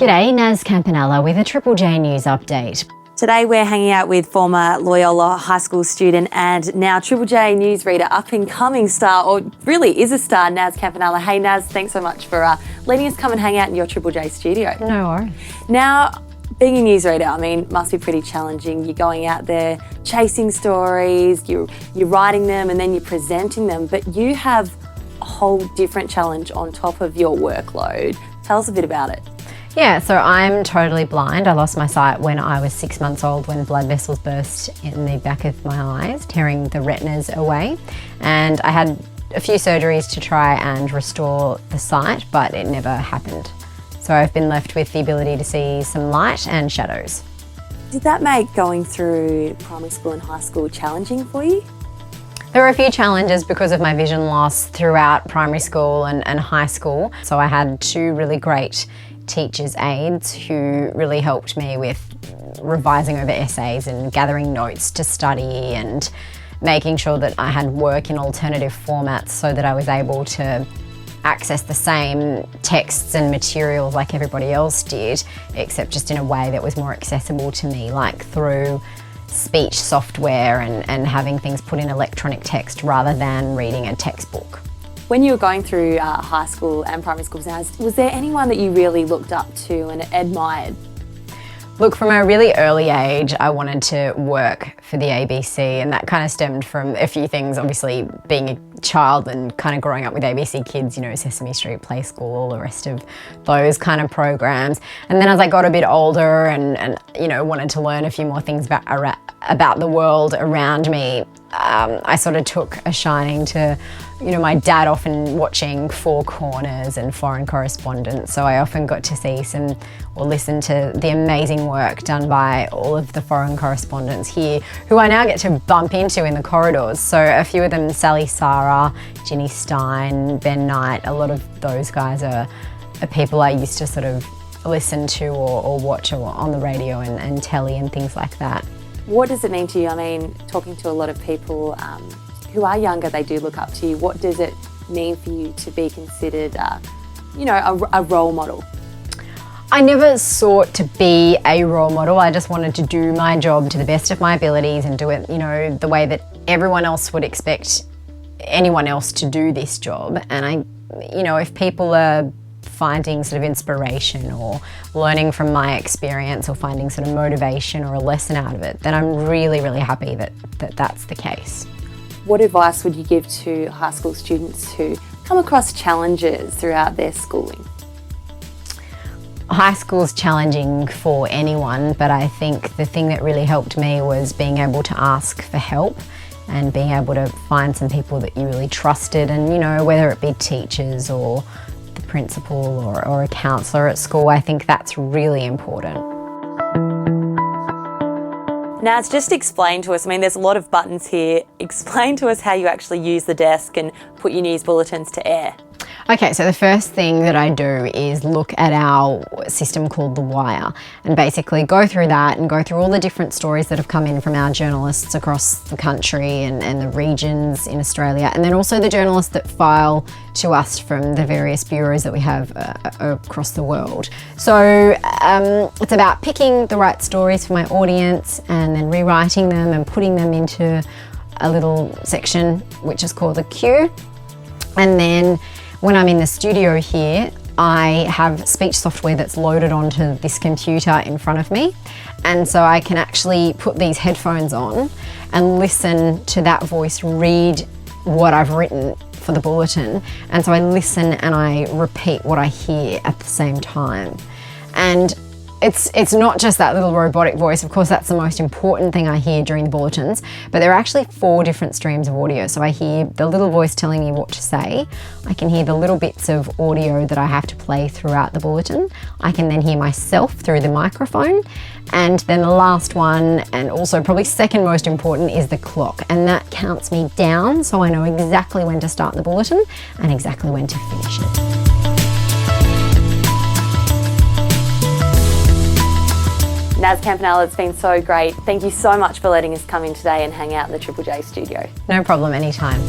G'day, Naz Campanella with a Triple J News update. Today we're hanging out with former Loyola High School student and now Triple J newsreader, up-and-coming star, or really is a star, Naz Campanella. Hey Naz, thanks so much for letting us come and hang out in your Triple J studio. No worries. Now, being a newsreader, I mean, must be pretty challenging. You're going out there chasing stories, you're writing them and then you're presenting them, but you have a whole different challenge on top of your workload. Tell us a bit about it. Yeah, so I'm totally blind. I lost my sight when I was 6 months old when blood vessels burst in the back of my eyes, tearing the retinas away. And I had a few surgeries to try and restore the sight, but it never happened. So I've been left with the ability to see some light and shadows. Did that make going through primary school and high school challenging for you? There were a few challenges because of my vision loss throughout primary school and high school. So I had two really great teachers' aides who really helped me with revising over essays and gathering notes to study and making sure that I had work in alternative formats so that I was able to access the same texts and materials like everybody else did, except just in a way that was more accessible to me, like through speech software and having things put in electronic text rather than reading a textbook. When you were going through high school and primary school, was there anyone that you really looked up to and admired? Look, from a really early age, I wanted to work for the ABC, and that kind of stemmed from a few things, obviously being a child and kind of growing up with ABC Kids, you know, Sesame Street, Play School, all the rest of those kind of programs. And then as I got a bit older and you know, wanted to learn a few more things about the world around me, I sort of took a shining to, you know, my dad often watching Four Corners and Foreign Correspondence, so I often got to see or listen to the amazing work done by all of the foreign correspondents here, who I now get to bump into in the corridors. So a few of them, Sally Sarah, Ginny Stein, Ben Knight, a lot of those guys are people I used to sort of listen to or watch on the radio and telly and things like that. What does it mean to you? I mean, talking to a lot of people who are younger, they do look up to you. What does it mean for you to be considered, you know, a role model? I never sought to be a role model. I just wanted to do my job to the best of my abilities and do it, you know, the way that everyone else would expect anyone else to do this job. And you know, if people are finding sort of inspiration or learning from my experience or finding sort of motivation or a lesson out of it, then I'm really, really happy that that's the case. What advice would you give to high school students who come across challenges throughout their schooling? High school's challenging for anyone, but I think the thing that really helped me was being able to ask for help and being able to find some people that you really trusted, and, you know, whether it be teachers or the principal or a counsellor at school, I think that's really important. Now, just explain to us, I mean, there's a lot of buttons here. Explain to us how you actually use the desk and put your news bulletins to air. Okay, so the first thing that I do is look at our system called The Wire and basically go through that and go through all the different stories that have come in from our journalists across the country and the regions in Australia, and then also the journalists that file to us from the various bureaus that we have across the world. So it's about picking the right stories for my audience and then rewriting them and putting them into a little section which is called the queue. And then when I'm in the studio here, I have speech software that's loaded onto this computer in front of me. And so I can actually put these headphones on and listen to that voice read what I've written for the bulletin. And so I listen and I repeat what I hear at the same time. And it's not just that little robotic voice. Of course, that's the most important thing I hear during the bulletins, but there are actually 4 different streams of audio. So I hear the little voice telling me what to say. I can hear the little bits of audio that I have to play throughout the bulletin. I can then hear myself through the microphone. And then the last one, and also probably second most important, is the clock. And that counts me down so I know exactly when to start the bulletin and exactly when to finish it. Naz Campanella, it's been so great. Thank you so much for letting us come in today and hang out in the Triple J studio. No problem, anytime.